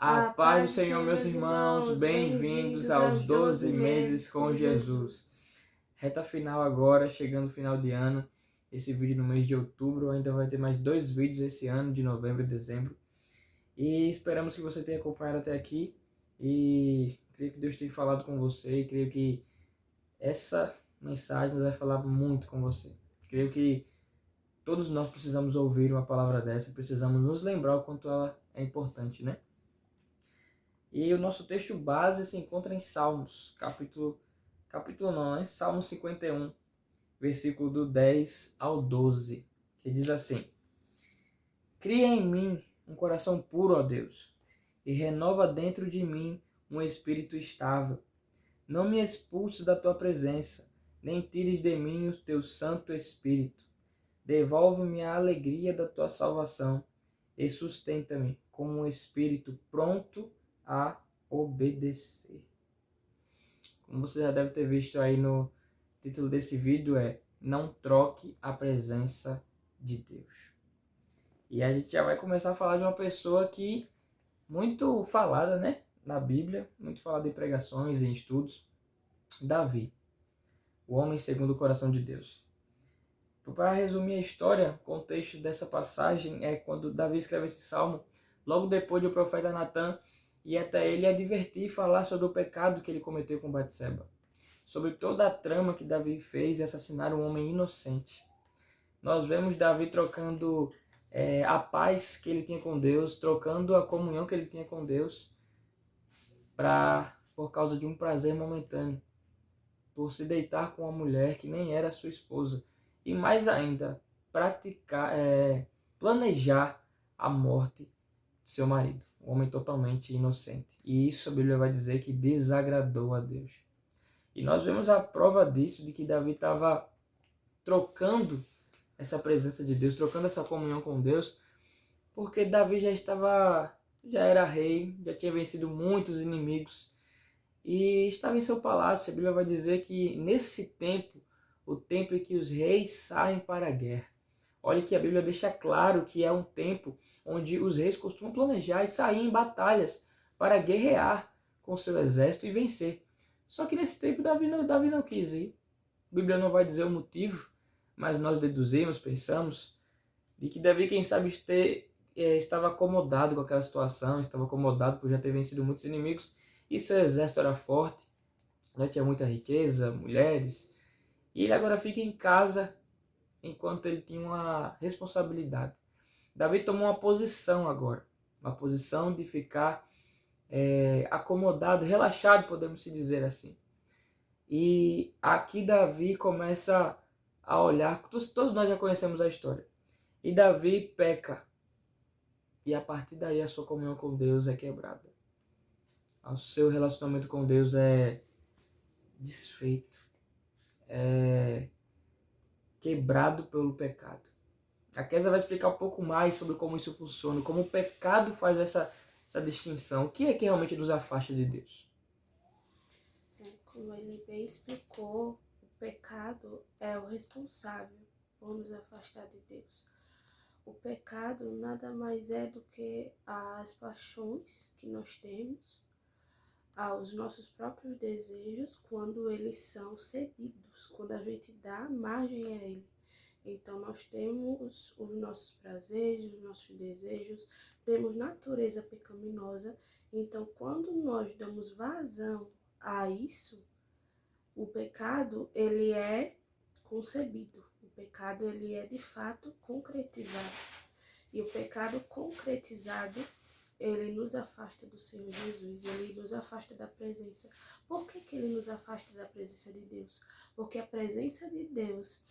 A A paz do paz do Senhor, Senhor, meus meus irmãos, irmãos, bem-vindos bem-vindos aos aos 12 12 meses meses com com Jesus. Jesus. Reta final agora, chegando o final de ano. Esse vídeo no mês de outubro, ainda vai ter mais 2 vídeos esse ano, de novembro e dezembro. E esperamos que você tenha acompanhado até aqui. E creio que Deus tenha falado com você. E creio que essa mensagem vai falar muito com você. Creio que todos nós precisamos ouvir uma palavra dessa. Precisamos nos lembrar o quanto ela é importante, né? E o nosso texto base se encontra em Salmos, capítulo não, né? Salmo 51, versículo do 10 ao 12, que diz assim: Cria em mim um coração puro, ó Deus, e renova dentro de mim um espírito estável. Não me expulses da tua presença, nem tires de mim o teu Santo Espírito. Devolve-me a alegria da tua salvação e sustenta-me com um espírito pronto a obedecer. Como você já deve ter visto aí no título desse vídeo, é Não Troque a Presença de Deus. E a gente já vai começar a falar de uma pessoa que muito falada, né, na Bíblia, muito falada em pregações, em estudos, Davi, o homem segundo o coração de Deus. Para resumir a história, o contexto dessa passagem é quando Davi escreve esse salmo, logo depois do profeta Natan ir até ele advertir e falar sobre o pecado que ele cometeu com Batseba, sobre toda a trama que Davi fez em assassinar um homem inocente. Nós vemos Davi trocando a paz que ele tinha com Deus, trocando a comunhão que ele tinha com Deus por causa de um prazer momentâneo, por se deitar com uma mulher que nem era sua esposa. E mais ainda, planejar a morte de seu marido, um homem totalmente inocente. E isso a Bíblia vai dizer que desagradou a Deus. E nós vemos a prova disso, de que Davi estava trocando essa presença de Deus, trocando essa comunhão com Deus, porque Davi já era rei, já tinha vencido muitos inimigos e estava em seu palácio. A Bíblia vai dizer que nesse tempo, o tempo em que os reis saem para a guerra. Olha que a Bíblia deixa claro que é um tempo onde os reis costumam planejar e sair em batalhas para guerrear com seu exército e vencer. Só que nesse tempo Davi não quis ir. A Bíblia não vai dizer o motivo, mas nós deduzimos, pensamos, de que Davi, quem sabe, estava acomodado com aquela situação, estava acomodado por já ter vencido muitos inimigos, e seu exército era forte, né? Tinha muita riqueza, mulheres, e ele agora fica em casa enquanto ele tinha uma responsabilidade. Davi tomou uma posição agora, uma posição de ficar acomodado, relaxado, podemos se dizer assim. E aqui Davi começa a olhar, todos nós já conhecemos a história, e Davi peca, e a partir daí a sua comunhão com Deus é quebrada. O seu relacionamento com Deus é desfeito, é quebrado pelo pecado. A Kézia vai explicar um pouco mais sobre como isso funciona, como o pecado faz essa distinção. O que é que realmente nos afasta de Deus? Como ele bem explicou, o pecado é o responsável por nos afastar de Deus. O pecado nada mais é do que as paixões que nós temos, aos nossos próprios desejos, quando eles são cedidos, quando a gente dá margem a ele. Então nós temos os nossos prazeres, os nossos desejos, temos natureza pecaminosa. Então quando nós damos vazão a isso, o pecado ele é concebido, o pecado ele é de fato concretizado. E o pecado concretizado, ele nos afasta do Senhor Jesus, ele nos afasta da presença. Por que ele nos afasta da presença de Deus? Porque a presença de Deus,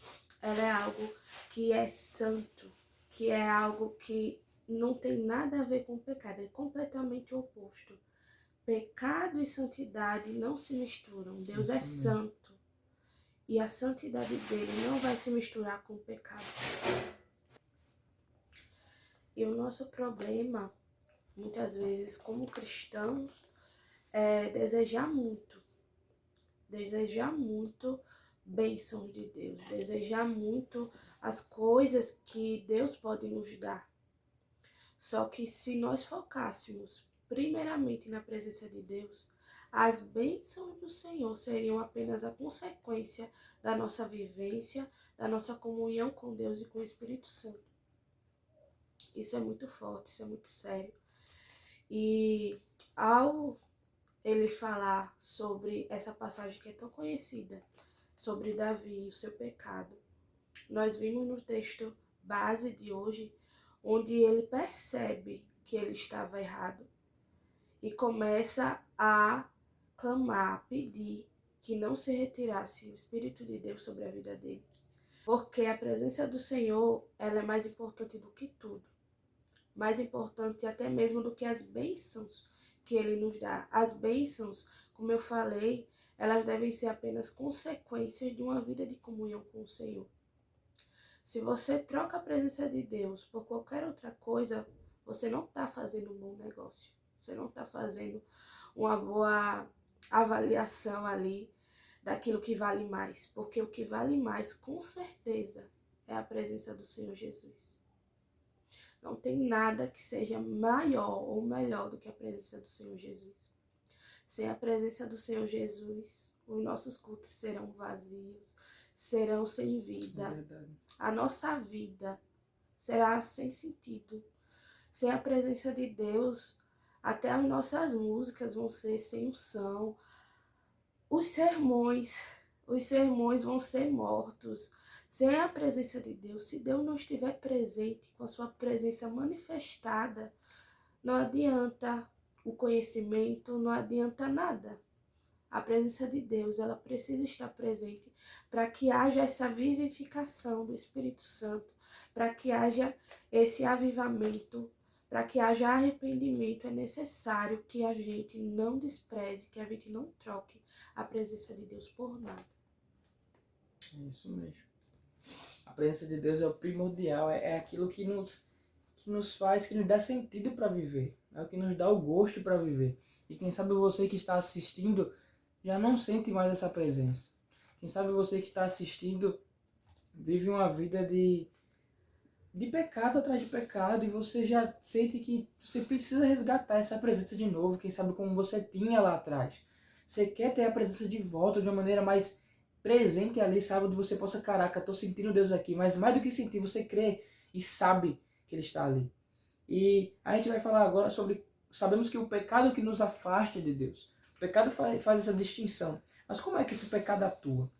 ela é algo que é santo, que é algo que não tem nada a ver com o pecado, é completamente oposto. Pecado e santidade não se misturam. Deus é santo. E a santidade dele não vai se misturar com o pecado. E o nosso problema, muitas vezes, como cristãos, é desejar muito bênçãos de Deus, desejar muito as coisas que Deus pode nos dar. Só que se nós focássemos primeiramente na presença de Deus, as bênçãos do Senhor seriam apenas a consequência da nossa vivência, da nossa comunhão com Deus e com o Espírito Santo. Isso é muito forte, isso é muito sério. E ao ele falar sobre essa passagem que é tão conhecida, sobre Davi e o seu pecado, nós vimos no texto base de hoje, onde ele percebe que ele estava errado e começa a clamar, a pedir que não se retirasse o Espírito de Deus sobre a vida dele. Porque a presença do Senhor, ela é mais importante do que tudo. Mais importante até mesmo do que as bênçãos que ele nos dá. As bênçãos, como eu falei, elas devem ser apenas consequências de uma vida de comunhão com o Senhor. Se você troca a presença de Deus por qualquer outra coisa, você não está fazendo um bom negócio. Você não está fazendo uma boa avaliação ali daquilo que vale mais. Porque o que vale mais, com certeza, é a presença do Senhor Jesus. Não tem nada que seja maior ou melhor do que a presença do Senhor Jesus. Sem a presença do Senhor Jesus, os nossos cultos serão vazios, serão sem vida. A nossa vida será sem sentido. Sem a presença de Deus, até as nossas músicas vão ser sem unção. Os sermões vão ser mortos. Sem a presença de Deus, se Deus não estiver presente, com a sua presença manifestada, não adianta o conhecimento, não adianta nada. A presença de Deus, ela precisa estar presente para que haja essa vivificação do Espírito Santo, para que haja esse avivamento, para que haja arrependimento. É necessário que a gente não despreze, que a gente não troque a presença de Deus por nada. É isso mesmo. A presença de Deus é o primordial, é aquilo que nos faz, que nos dá sentido para viver, é o que nos dá o gosto para viver. E quem sabe você que está assistindo já não sente mais essa presença. Quem sabe você que está assistindo vive uma vida de pecado atrás de pecado e você já sente que você precisa resgatar essa presença de novo, quem sabe como você tinha lá atrás. Você quer ter a presença de volta de uma maneira mais presente ali, sabe, onde você possa, caraca, estou sentindo Deus aqui, mas mais do que sentir, você crê e sabe que Ele está ali. E a gente vai falar agora sobre, sabemos que o pecado que nos afasta de Deus, o pecado faz essa distinção, mas como é que esse pecado atua?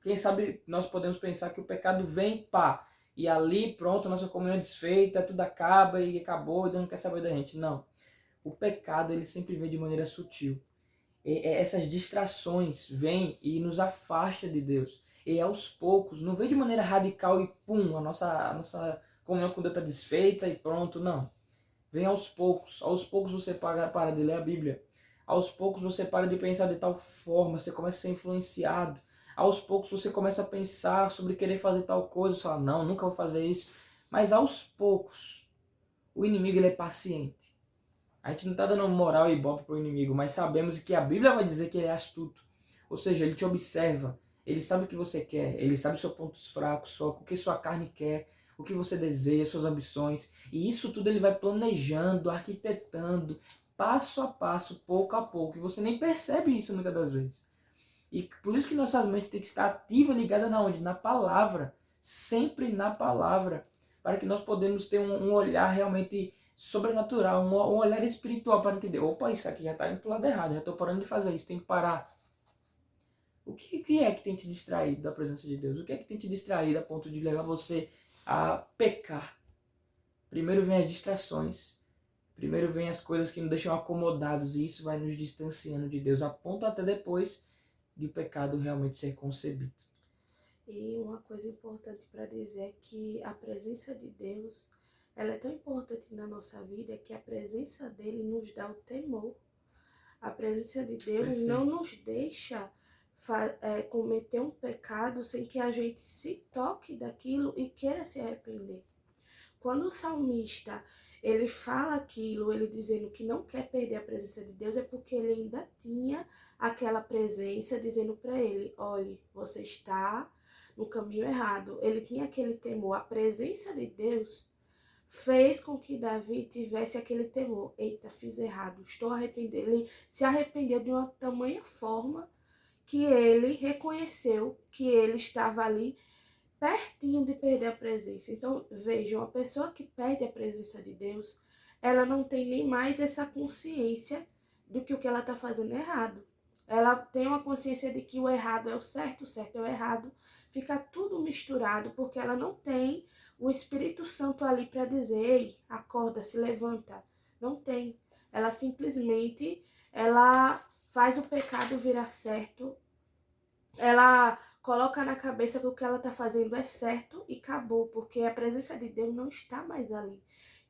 Quem sabe nós podemos pensar que o pecado vem, pá, e ali pronto, a nossa comunhão é desfeita, tudo acaba e acabou e Deus não quer saber da gente. Não. O pecado ele sempre vem de maneira sutil. Essas distrações vêm e nos afasta de Deus. E aos poucos, não vem de maneira radical e pum, a nossa comunhão com Deus está desfeita e pronto, não. Vem aos poucos. Aos poucos você para de ler a Bíblia. Aos poucos você para de pensar de tal forma, você começa a ser influenciado. Aos poucos você começa a pensar sobre querer fazer tal coisa, você fala, não, nunca vou fazer isso. Mas aos poucos, o inimigo ele é paciente. A gente não está dando moral e ibope para o inimigo, mas sabemos que a Bíblia vai dizer que ele é astuto. Ou seja, ele te observa, ele sabe o que você quer, ele sabe os seus pontos fracos, o que sua carne quer, o que você deseja, suas ambições. E isso tudo ele vai planejando, arquitetando, passo a passo, pouco a pouco. E você nem percebe isso muitas das vezes. E por isso que nossas mentes têm que estar ativa, ligada na onde? Na palavra. Sempre na palavra. Para que nós podemos ter um olhar realmente sobrenatural, um olhar espiritual para entender. Opa, isso aqui já está indo para o lado errado, já estou parando de fazer isso, tem que parar. O que é que tem te distraído da presença de Deus? O que é que tem te distraído a ponto de levar você a pecar? Primeiro vem as distrações. Primeiro vem as coisas que nos deixam acomodados e isso vai nos distanciando de Deus, a ponto até depois de o pecado realmente ser concebido. E uma coisa importante para dizer é que a presença de Deus, ela é tão importante na nossa vida que a presença dele nos dá o temor. A presença de Deus Perfeito. não nos deixa cometer um pecado sem que a gente se toque daquilo e queira se arrepender. Quando o salmista ele fala aquilo, ele dizendo que não quer perder a presença de Deus, é porque ele ainda tinha aquela presença dizendo para ele, olhe, você está no caminho errado. Ele tinha aquele temor. A presença de Deus fez com que Davi tivesse aquele temor. Eita, fiz errado, estou arrependido. Ele se arrependeu de uma tamanha forma que ele reconheceu que ele estava ali pertinho de perder a presença. Então, vejam, uma pessoa que perde a presença de Deus, ela não tem nem mais essa consciência do que o que ela está fazendo é errado. Ela tem uma consciência de que o errado é o certo é o errado. Fica tudo misturado, porque ela não tem o Espírito Santo ali para dizer, ei, acorda, se levanta. Não tem. Ela simplesmente, ela faz o pecado virar certo. Ela coloca na cabeça que o que ela está fazendo é certo e acabou, porque a presença de Deus não está mais ali.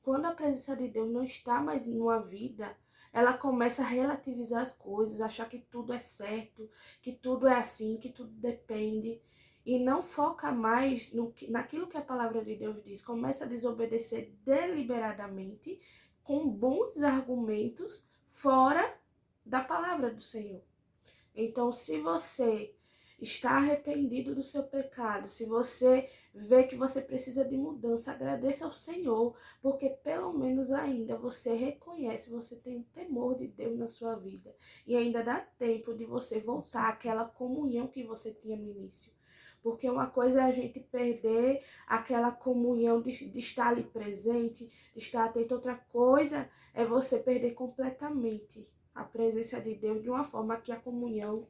Quando a presença de Deus não está mais em uma vida, ela começa a relativizar as coisas, achar que tudo é certo, que tudo é assim, que tudo depende, e não foca mais naquilo que a palavra de Deus diz. Começa a desobedecer deliberadamente, com bons argumentos, fora da palavra do Senhor. Então, se você está arrependido do seu pecado, se você vê que você precisa de mudança, agradeça ao Senhor, porque pelo menos ainda você reconhece, você tem o temor de Deus na sua vida. E ainda dá tempo de você voltar àquela comunhão que você tinha no início. Porque uma coisa é a gente perder aquela comunhão de estar ali presente, de estar atento. Outra coisa é você perder completamente a presença de Deus de uma forma que a comunhão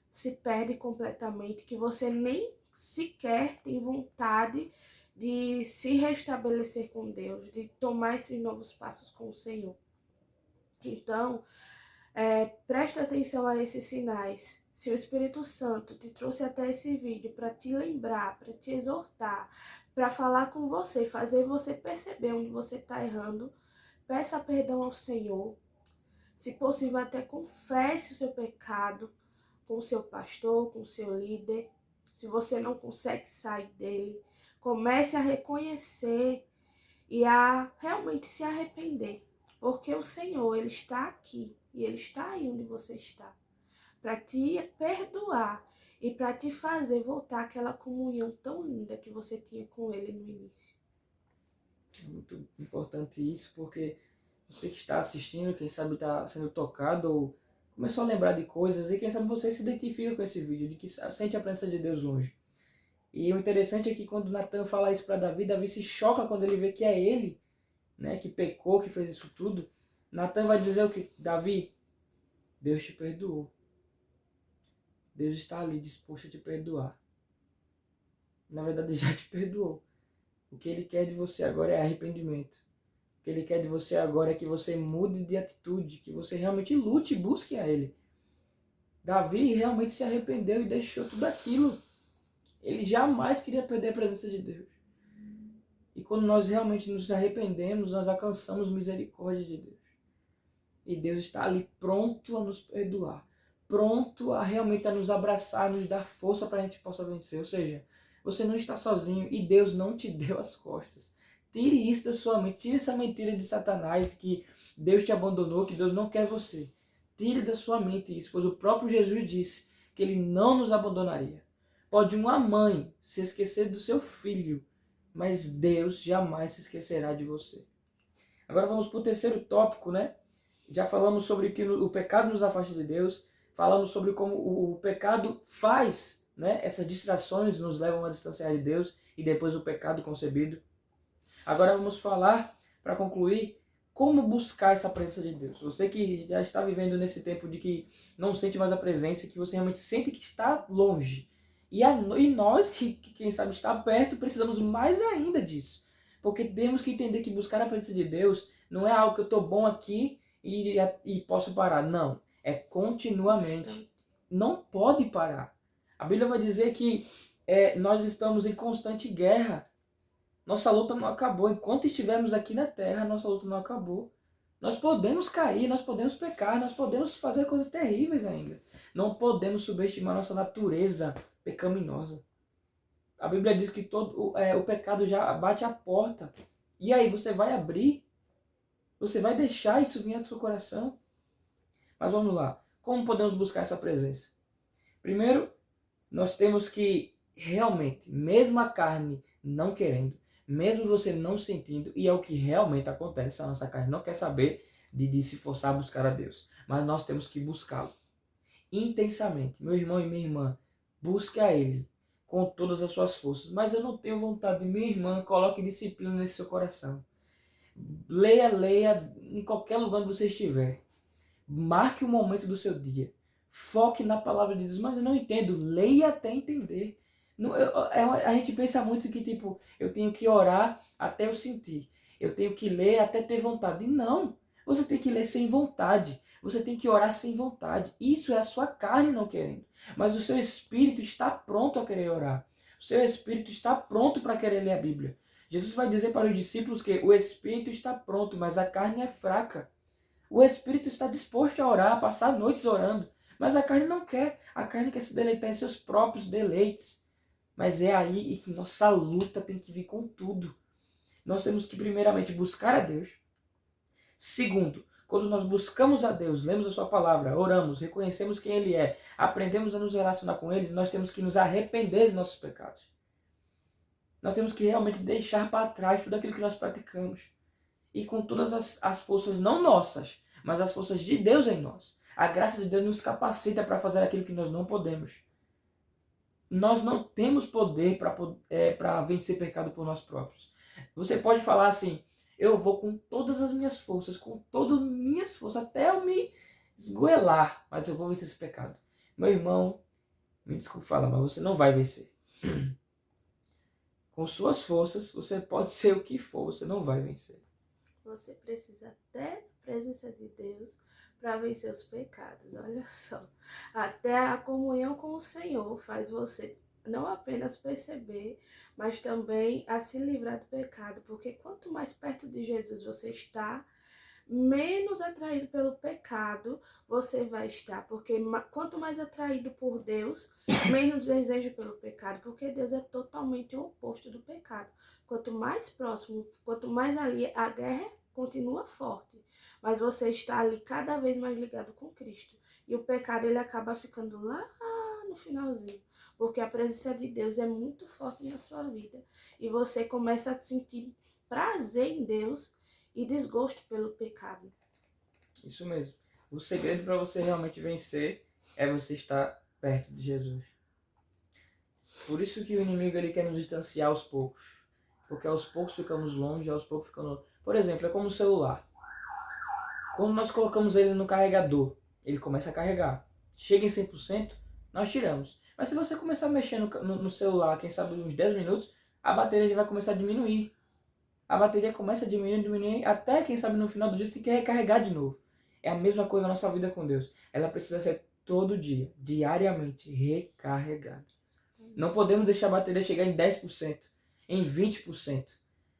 se perde completamente, que você nem sequer tem vontade de se restabelecer com Deus, de tomar esses novos passos com o Senhor. Então, presta atenção a esses sinais. Se o Espírito Santo te trouxe até esse vídeo para te lembrar, para te exortar, para falar com você, fazer você perceber onde você está errando, peça perdão ao Senhor. Se possível, até confesse o seu pecado com o seu pastor, com o seu líder. Se você não consegue sair dele, comece a reconhecer e a realmente se arrepender. Porque o Senhor, Ele está aqui e Ele está aí onde você está, para te perdoar e para te fazer voltar àquela comunhão tão linda que você tinha com Ele no início. É muito importante isso, porque você que está assistindo, quem sabe está sendo tocado ou começou a lembrar de coisas, e quem sabe você se identifica com esse vídeo, de que sente a presença de Deus longe. E o interessante é que quando Natan fala isso para Davi, Davi se choca quando ele vê que é ele, né, que pecou, que fez isso tudo. Natan vai dizer o que? Davi, Deus te perdoou. Deus está ali disposto a te perdoar. Na verdade, já te perdoou. O que ele quer de você agora é arrependimento. O que ele quer de você agora é que você mude de atitude, que você realmente lute e busque a ele. Davi realmente se arrependeu e deixou tudo aquilo. Ele jamais queria perder a presença de Deus. E quando nós realmente nos arrependemos, nós alcançamos misericórdia de Deus. E Deus está ali pronto a nos perdoar. Pronto a realmente a nos abraçar, nos dar força para a gente possa vencer. Ou seja, você não está sozinho e Deus não te deu as costas. Tire isso da sua mente. Tire essa mentira de Satanás que Deus te abandonou, que Deus não quer você. Tire da sua mente isso, pois o próprio Jesus disse que ele não nos abandonaria. Pode uma mãe se esquecer do seu filho, mas Deus jamais se esquecerá de você. Agora vamos para o terceiro tópico, né? Já falamos sobre que o pecado nos afasta de Deus, falamos sobre como o pecado faz, né? Essas distrações nos levam a distanciar de Deus e depois o pecado concebido. Agora vamos falar, para concluir, como buscar essa presença de Deus. Você que já está vivendo nesse tempo de que não sente mais a presença, que você realmente sente que está longe. E nós, que quem sabe está perto, precisamos mais ainda disso. Porque temos que entender que buscar a presença de Deus não é algo que eu estou bom aqui e posso parar. Não, é continuamente. Não pode parar. A Bíblia vai dizer que nós estamos em constante guerra. Nossa luta não acabou. Enquanto estivermos aqui na terra, nossa luta não acabou. Nós podemos cair, nós podemos pecar, nós podemos fazer coisas terríveis ainda. Não podemos subestimar nossa natureza pecaminosa. A Bíblia diz que o pecado já bate à porta. E aí, você vai abrir? Você vai deixar isso vir ao seu coração? Mas vamos lá. Como podemos buscar essa presença? Primeiro, nós temos que realmente, mesmo a carne não querendo, mesmo você não sentindo, e é o que realmente acontece. A nossa carne não quer saber de se forçar a buscar a Deus, mas nós temos que buscá-lo intensamente. Meu irmão e minha irmã, busque a Ele com todas as suas forças. Mas eu não tenho vontade. Minha irmã, coloque disciplina nesse seu coração. Leia em qualquer lugar onde você estiver. Marque o momento do seu dia. Foque na palavra de Deus. Mas eu não entendo. Leia até entender. A gente pensa muito que, tipo, eu tenho que orar até eu sentir. Eu tenho que ler até ter vontade. E não. Você tem que ler sem vontade. Você tem que orar sem vontade. Isso é a sua carne não querendo. Mas o seu espírito está pronto a querer orar. O seu espírito está pronto para querer ler a Bíblia. Jesus vai dizer para os discípulos que o espírito está pronto, mas a carne é fraca. O espírito está disposto a orar, a passar noites orando, mas a carne não quer. A carne quer se deleitar em seus próprios deleites. Mas é aí que nossa luta tem que vir com tudo. Nós temos que primeiramente buscar a Deus. Segundo, quando nós buscamos a Deus, lemos a sua palavra, oramos, reconhecemos quem Ele é, aprendemos a nos relacionar com Ele, nós temos que nos arrepender de nossos pecados. Nós temos que realmente deixar para trás tudo aquilo que nós praticamos. E com todas as forças, não nossas, mas as forças de Deus em nós. A graça de Deus nos capacita para fazer aquilo que nós não podemos. Nós não temos poder para vencer pecado por nós próprios. Você pode falar assim, eu vou com todas as minhas forças, com todas as minhas forças, até eu me esgoelar, mas eu vou vencer esse pecado. Meu irmão, me desculpe falar, mas você não vai vencer. Com suas forças, você pode ser o que for, você não vai vencer. Você precisa até da presença de Deus para vencer os pecados. Olha só. Até a comunhão com o Senhor faz você não apenas perceber, mas também a se livrar do pecado. Porque quanto mais perto de Jesus você está, menos atraído pelo pecado você vai estar. Porque quanto mais atraído por Deus, menos desejo pelo pecado. Porque Deus é totalmente o oposto do pecado. Quanto mais próximo, quanto mais ali, a guerra continua forte. Mas você está ali cada vez mais ligado com Cristo. E o pecado ele acaba ficando lá no finalzinho. Porque a presença de Deus é muito forte na sua vida. E você começa a sentir prazer em Deus e desgosto pelo pecado. Isso mesmo. O segredo para você realmente vencer é você estar perto de Jesus. Por isso que o inimigo ele quer nos distanciar aos poucos. Porque aos poucos ficamos longe, aos poucos ficamos... Por exemplo, é como o celular. Quando nós colocamos ele no carregador, ele começa a carregar. Chega em 100%, nós tiramos. Mas se você começar a mexer no celular, quem sabe uns 10 minutos, a bateria já vai começar a diminuir. A bateria começa a diminuir, até quem sabe no final do dia você quer recarregar de novo. É a mesma coisa na nossa vida com Deus. Ela precisa ser todo dia, diariamente, recarregada. Não podemos deixar a bateria chegar em 10%, em 20%.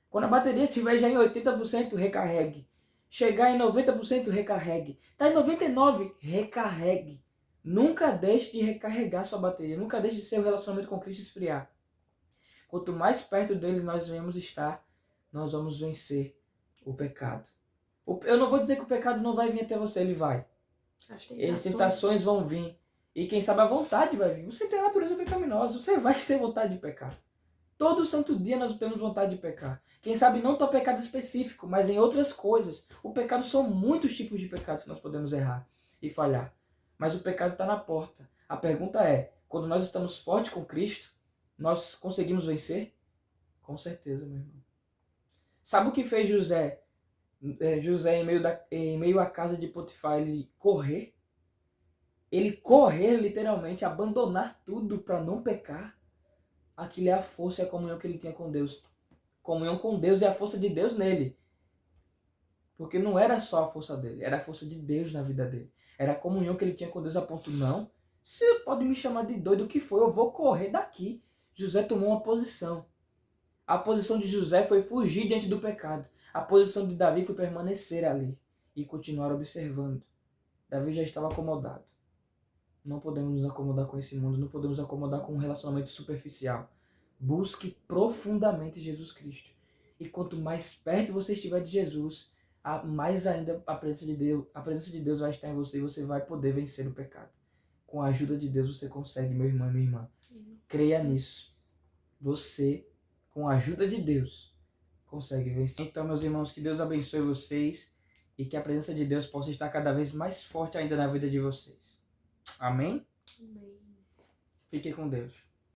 Quando a bateria estiver já em 80%, recarregue. Chegar em 90%, recarregue. Está em 99%, recarregue. Nunca deixe de recarregar sua bateria. Nunca deixe de seu relacionamento com Cristo esfriar. Quanto mais perto dele nós venhamos estar, nós vamos vencer o pecado. Eu não vou dizer que o pecado não vai vir até você, ele vai. As tentações vão vir. E quem sabe a vontade vai vir. Você tem a natureza pecaminosa, você vai ter vontade de pecar. Todo santo dia nós temos vontade de pecar. Quem sabe não tal pecado específico, mas em outras coisas. O pecado são muitos tipos de pecado que nós podemos errar e falhar. Mas o pecado está na porta. A pergunta é, quando nós estamos fortes com Cristo, nós conseguimos vencer? Com certeza, meu irmão. Sabe o que fez José? José, em meio à casa de Potifar, ele correr? Ele correr, literalmente, abandonar tudo para não pecar. Aquilo é a força e a comunhão que ele tinha com Deus. Comunhão com Deus e a força de Deus nele. Porque não era só a força dele, era a força de Deus na vida dele. Era a comunhão que ele tinha com Deus a ponto, não, você pode me chamar de doido, o que foi, eu vou correr daqui. José tomou uma posição. A posição de José foi fugir diante do pecado. A posição de Davi foi permanecer ali e continuar observando. Davi já estava acomodado. Não podemos nos acomodar com esse mundo, não podemos nos acomodar com um relacionamento superficial. Busque profundamente Jesus Cristo. E quanto mais perto você estiver de Jesus, mais ainda a presença de Deus vai estar em você e você vai poder vencer o pecado. Com a ajuda de Deus você consegue, meu irmão e minha irmã. Creia nisso. Você, com a ajuda de Deus, consegue vencer. Então, meus irmãos, que Deus abençoe vocês e que a presença de Deus possa estar cada vez mais forte ainda na vida de vocês. Amém? Amém. Fique com Deus.